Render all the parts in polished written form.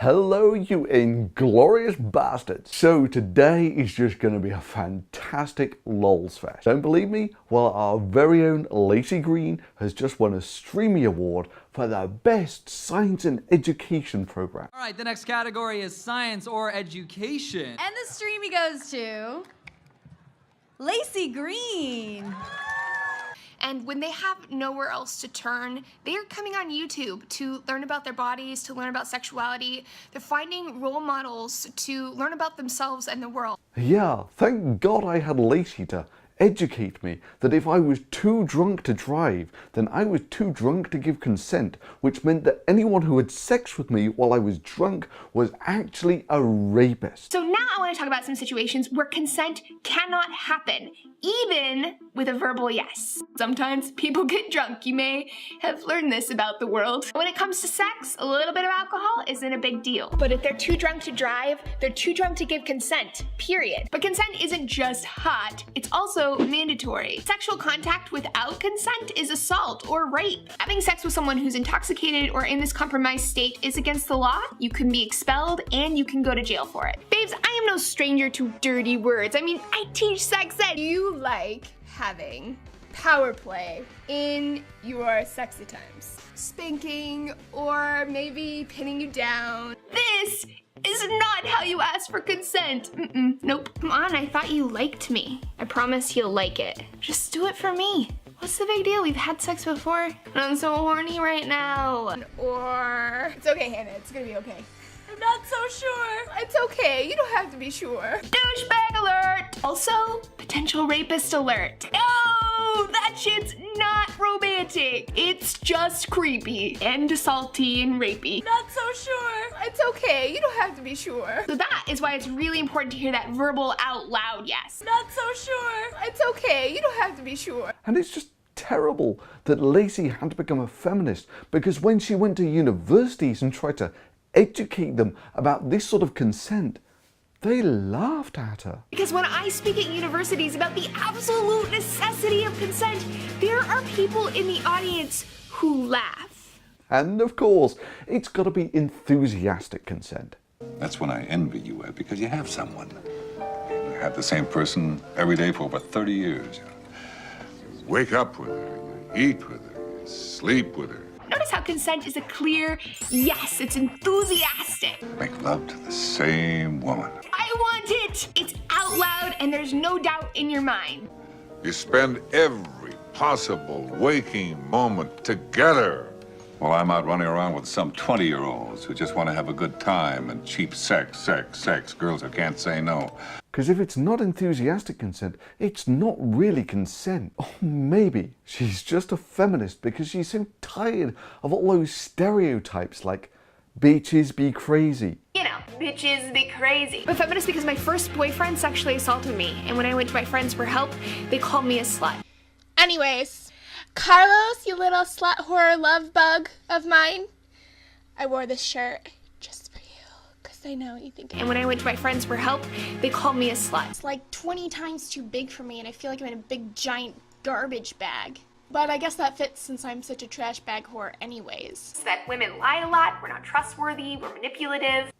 Hello, you inglorious bastards. So today is just going to be a fantastic lols fest. Don't believe me? Well, our very own Laci Green has just won a Streamy Award for the best science and education program. All right, the next category is science or education. And the Streamy goes to Laci Green. And when they have nowhere else to turn, they are coming on YouTube to learn about their bodies, to learn about sexuality. They're finding role models to learn about themselves and the world. Yeah, thank God I had Laci to educate me that if I was too drunk to drive, then I was too drunk to give consent, which meant that anyone who had sex with me while I was drunk was actually a rapist. So now I want to talk about some situations where consent cannot happen, even with a verbal yes. Sometimes people get drunk. You may have learned this about the world. When it comes to sex, a little bit of alcohol isn't a big deal. But if they're too drunk to drive, they're too drunk to give consent, period. But consent isn't just hot, it's also mandatory. Sexual contact without consent is assault or rape. Having sex with someone who's intoxicated or in this compromised state is against the law. You can be expelled and you can go to jail for it. Babes, I am no stranger to dirty words. I mean, I teach sex ed. You like having power play in your sexy times. Spanking or maybe pinning you down. This is not how you ask for consent. Nope. Come on, I thought you liked me. I promise you'll like it. Just do it for me. What's the big deal? We've had sex before. And I'm so horny right now. Or, it's okay, Hannah, it's gonna be okay. I'm not so sure. It's okay, you don't have to be sure. Douchebag alert! Also, potential rapist alert. Oh, that shit's not romantic. It's just creepy and salty and rapey. Not so sure. It's okay, you don't have to be sure. So that is why it's really important to hear that verbal out loud yes. Not so sure. It's okay, you don't have to be sure. And it's just terrible that Laci had to become a feminist, because when she went to universities and tried to educate them about this sort of consent, they laughed at her. Because when I speak at universities about the absolute necessity of consent, there are people in the audience who laugh. And of course, it's got to be enthusiastic consent. That's when I envy you, Ed, because you have someone. You have the same person every day for over 30 years. You wake up with her, you eat with her, you sleep with her. Notice how consent is a clear yes, it's enthusiastic. Make love to the same woman. I want it! It's out loud and there's no doubt in your mind. You spend every possible waking moment together. Well, I'm out running around with some 20-year-olds who just want to have a good time and cheap sex, girls who can't say no. Because if it's not enthusiastic consent, it's not really consent. Or maybe she's just a feminist because she's so tired of all those stereotypes like bitches be crazy. You know, bitches be crazy. I'm a feminist because my first boyfriend sexually assaulted me, and when I went to my friends for help, they called me a slut. Anyways, Carlos, you little slut whore love bug of mine, I wore this shirt just for you, because I know you think. And when I went to my friends for help, they called me a slut. It's like 20 times too big for me, and I feel like I'm in a big giant garbage bag. But I guess that fits since I'm such a trash bag whore anyways. That women lie a lot, we're not trustworthy, we're manipulative.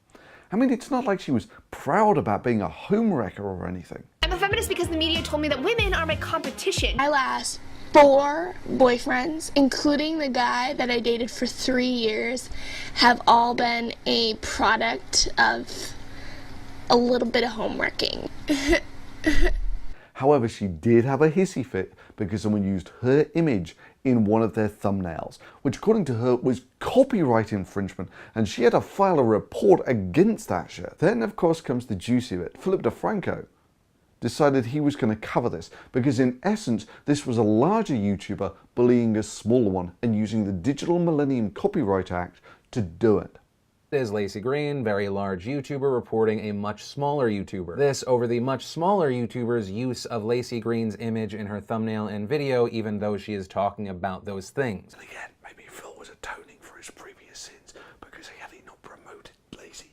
I mean, it's not like she was proud about being a homewrecker or anything. I'm a feminist because the media told me that women are my competition. My last 4 boyfriends, including the guy that I dated for 3 years, have all been a product of a little bit of homewrecking. However, she did have a hissy fit because someone used her image in one of their thumbnails, which according to her was copyright infringement, and she had to file a report against that shit. Then of course comes the juicy bit. Philip Defranco decided he was going to cover this because in essence this was a larger YouTuber bullying a smaller one and using the Digital Millennium Copyright Act to do it. Is Laci Green, very large YouTuber, reporting a much smaller YouTuber. This over the much smaller YouTuber's use of Laci Green's image in her thumbnail and video, even though she is talking about those things. And again, maybe Phil was atoning for his previous sins, because had he not promoted Laci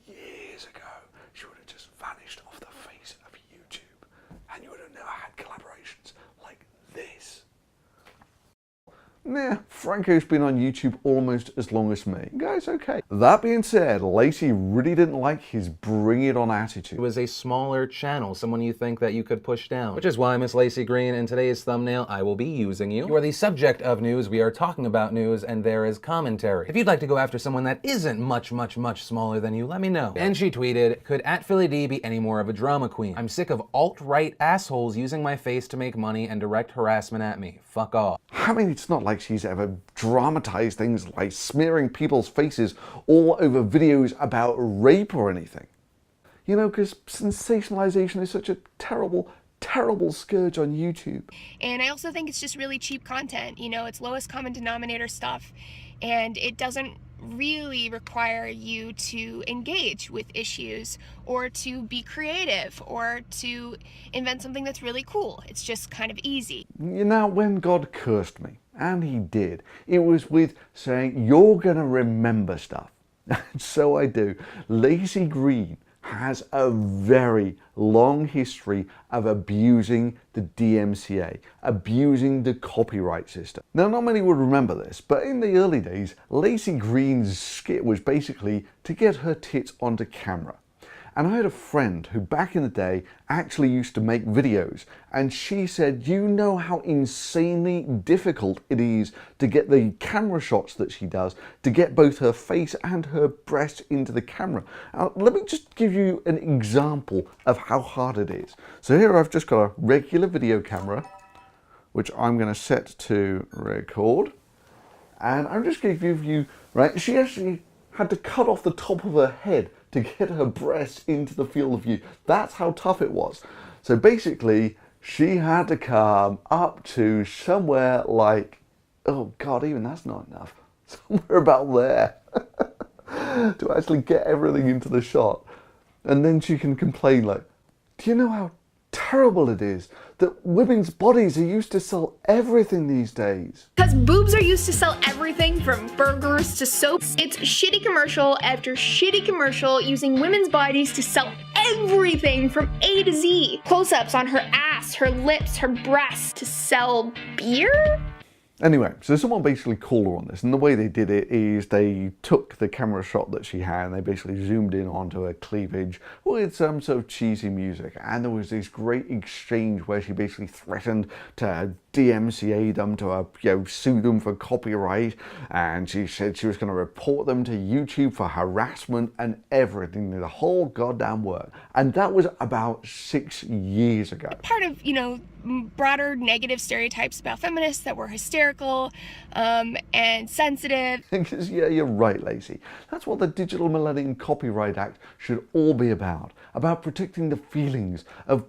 years ago, she would have just vanished off the face of YouTube, and you would have never had collaborations like this. Nah, Franco's been on YouTube almost as long as me. Guys, okay. That being said, Laci really didn't like his bring it on attitude. It was a smaller channel, someone you think that you could push down. Which is why, Miss Laci Green, in today's thumbnail, I will be using you. You are the subject of news, we are talking about news, and there is commentary. If you'd like to go after someone that isn't much smaller than you, let me know. And she tweeted, could @PhillyD be any more of a drama queen? I'm sick of alt-right assholes using my face to make money and direct harassment at me. Fuck off. I mean, it's not like she's ever dramatized things like smearing people's faces all over videos about rape or anything. You know, because sensationalization is such a terrible scourge on YouTube. And I also think it's just really cheap content. You know, it's lowest common denominator stuff, and it doesn't really require you to engage with issues or to be creative or to invent something that's really cool. It's just kind of easy. You know, when God cursed me, and he did, it was with saying, you're gonna remember stuff. So I do. Laci Green has a very long history of abusing the DMCA, abusing the copyright system. Now, not many would remember this, but in the early days, Laci Green's skit was basically to get her tits onto camera. And I had a friend who back in the day actually used to make videos, and she said, you know how insanely difficult it is to get the camera shots that she does, to get both her face and her breast into the camera. Now, let me just give you an example of how hard it is. So here I've just got a regular video camera, which I'm going to set to record, and I'm just going to give you, right, she actually had to cut off the top of her head to get her breasts into the field of view. That's how tough it was. So basically, she had to come up to somewhere like, oh God, even that's not enough. Somewhere about there to actually get everything into the shot. And then she can complain like, do you know how terrible it is that women's bodies are used to sell everything these days? Because boobs are used to sell everything from burgers to soaps. It's shitty commercial after shitty commercial using women's bodies to sell everything from A to Z. Close-ups on her ass, her lips, her breasts to sell beer? Anyway, so someone basically called her on this, and the way they did it is they took the camera shot that she had and they basically zoomed in onto her cleavage with some sort of cheesy music, and there was this great exchange where she basically threatened to DMCA them, to sue them for copyright, and she said she was going to report them to YouTube for harassment and everything, the whole goddamn work. And that was about 6 years ago. Part of, broader negative stereotypes about feminists that were hysterical and sensitive. Because yeah, you're right, Laci. That's what the Digital Millennium Copyright Act should all be about protecting the feelings of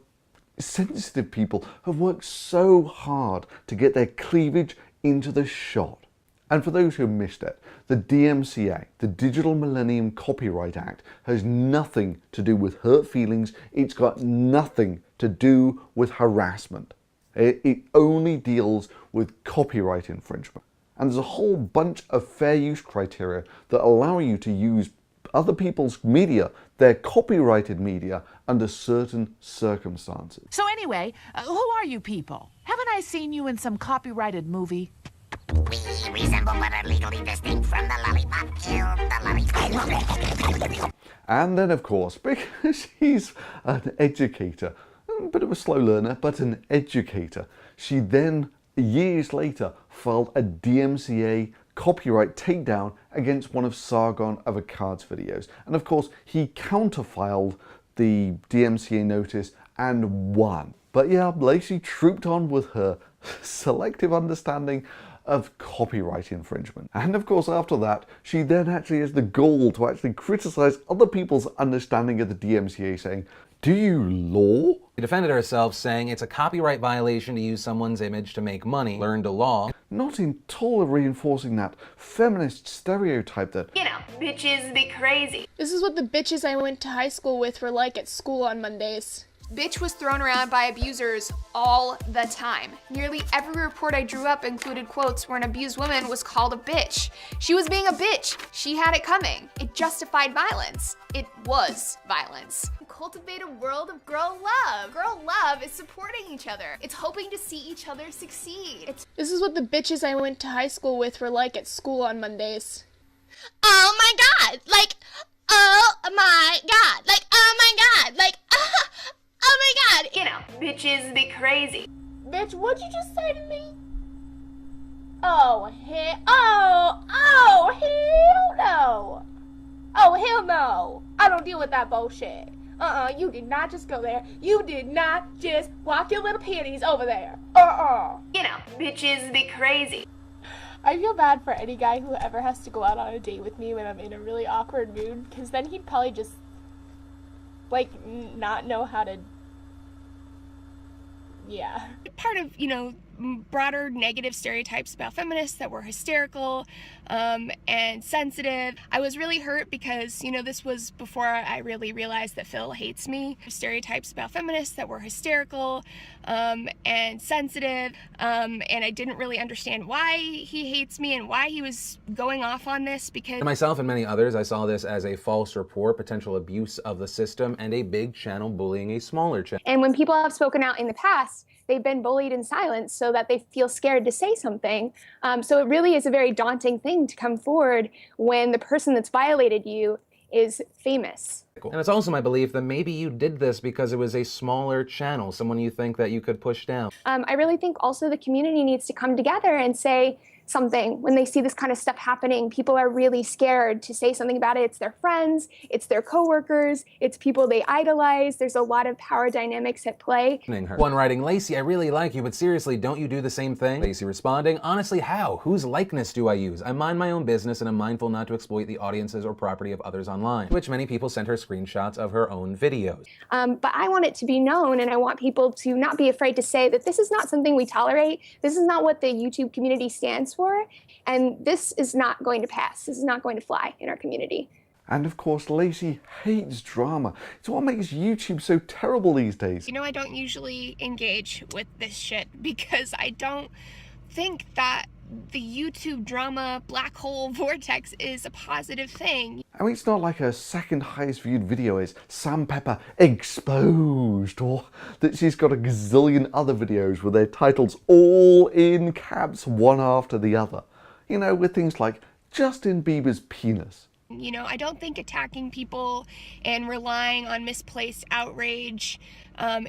sensitive people who've worked so hard to get their cleavage into the shot. And for those who missed it, the DMCA, the Digital Millennium Copyright Act, has nothing to do with hurt feelings. It's got nothing to do with harassment. It only deals with copyright infringement. And there's a whole bunch of fair use criteria that allow you to use other people's media, their copyrighted media, under certain circumstances. So anyway, who are you people? Haven't I seen you in some copyrighted movie? We resemble but are legally distinct from the lollipop kill, the lollipop. And then, of course, because he's an educator, a bit of a slow learner, but an educator, she then, years later, filed a DMCA copyright takedown against one of SargonofAkkad's videos. And of course, he counterfiled the DMCA notice and won. But yeah, Laci trooped on with her selective understanding of copyright infringement. And of course, after that, she then actually has the gall to actually criticize other people's understanding of the DMCA, saying, do you law? She defended herself, saying it's a copyright violation to use someone's image to make money, learned a law. Not in total reinforcing that feminist stereotype that, Bitches be crazy. This is what the bitches I went to high school with were like at school on Mondays. Bitch was thrown around by abusers all the time. Nearly every report I drew up included quotes where an abused woman was called a bitch. She was being a bitch. She had it coming. It justified violence. It was violence. cultivate a world of girl love. Girl love is supporting each other. It's hoping to see each other succeed. This is what the bitches I went to high school with were like at school on Mondays. Oh my god! Like, oh my god! Like, oh my god! Like, oh my god! You know, bitches be crazy. Bitch, what'd you just say to me? Oh, hell no! Oh, hell no! I don't deal with that bullshit. You did not just go there. You did not just walk your little panties over there. You know, bitches be crazy. I feel bad for any guy who ever has to go out on a date with me when I'm in a really awkward mood, because then he'd probably just, like, not know how to... Yeah. Part of, you know, broader negative stereotypes about feminists that were hysterical and sensitive. I was really hurt because, you know, this was before I really realized that Phil hates me. Stereotypes about feminists that were hysterical and sensitive, and I didn't really understand why he hates me and why he was going off on this, because... For myself and many others, I saw this as a false report, potential abuse of the system, and a big channel bullying a smaller channel. And when people have spoken out in the past, they've been bullied in silence so that they feel scared to say something. So it really is a very daunting thing to come forward when the person that's violated you is famous. And it's also my belief that maybe you did this because it was a smaller channel, someone you think that you could push down. I really think also the community needs to come together and say something when they see this kind of stuff happening. People are really scared to say something about it. It's their friends, it's their coworkers, it's people they idolize. There's a lot of power dynamics at play. One writing, Laci, I really like you, but seriously, don't you do the same thing? Laci responding, honestly, how? Whose likeness do I use? I mind my own business and I'm mindful not to exploit the audiences or property of others online. To which many people sent her screenshots of her own videos. But I want it to be known, and I want people to not be afraid to say that this is not something we tolerate. This is not what the YouTube community stands for, and this is not going to pass. This is not going to fly in our community. And of course, Laci hates drama. It's what makes YouTube so terrible these days. You know, I don't usually engage with this shit because I don't think that the YouTube drama black hole vortex is a positive thing. I mean, it's not like her second highest viewed video is Sam Pepper Exposed, or that she's got a gazillion other videos with their titles all in caps, one after the other. You know, with things like Justin Bieber's penis. You know, I don't think attacking people and relying on misplaced outrage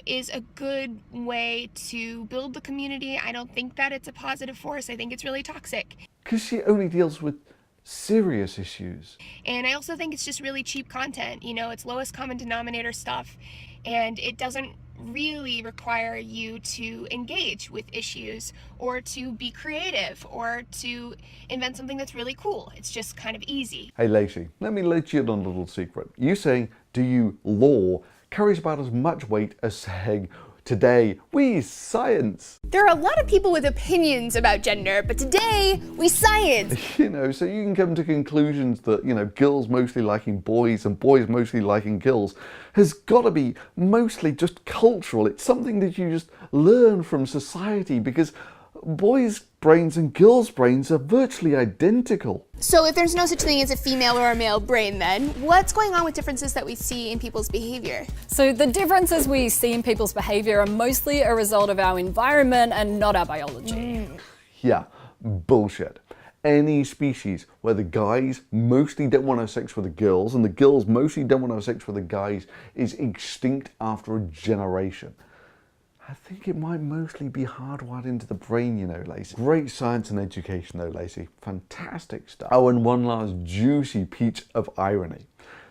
is a good way to build the community. I don't think that it's a positive force. I think it's really toxic. Because she only deals with serious issues. And I also think it's just really cheap content. You know, it's lowest common denominator stuff, and it doesn't really require you to engage with issues or to be creative or to invent something that's really cool. It's just kind of easy. Hey Laci, let me let you in on a little secret. You saying, do you law, carries about as much weight as saying, today we science. There are a lot of people with opinions about gender, but today we science. You know, so you can come to conclusions that, you know, girls mostly liking boys and boys mostly liking girls has got to be mostly just cultural. It's something that you just learn from society, because boys' brains and girls' brains are virtually identical. So if there's no such thing as a female or a male brain, then what's going on with differences that we see in people's behavior? So the differences we see in people's behavior are mostly a result of our environment and not our biology. Yeah, bullshit. Any species where the guys mostly don't want to have sex with the girls and the girls mostly don't want to have sex with the guys is extinct after a generation. I think it might mostly be hardwired into the brain, you know, Laci. Great science and education though, Laci. Fantastic stuff. Oh, and one last juicy peach of irony.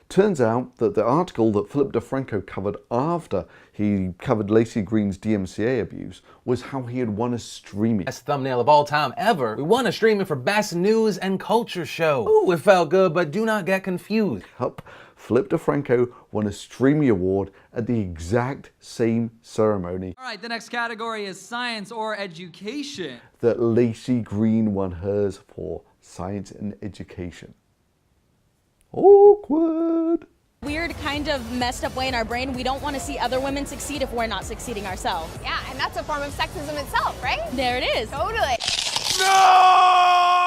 Turns out that the article that Philip Defranco covered after he covered Laci Green's DMCA abuse was how he had won a Streamy. Best thumbnail of all time ever. We won a Streamy for Best News and Culture Show. Ooh, it felt good, but do not get confused. Yup, Philip Defranco won a Streamy Award at the exact same ceremony. All right, the next category is science or education. That Laci Green won hers for science and education. Awkward. Weird kind of messed up way in our brain. We don't want to see other women succeed if we're not succeeding ourselves. Yeah, and that's a form of sexism itself, right? There it is. Totally. No!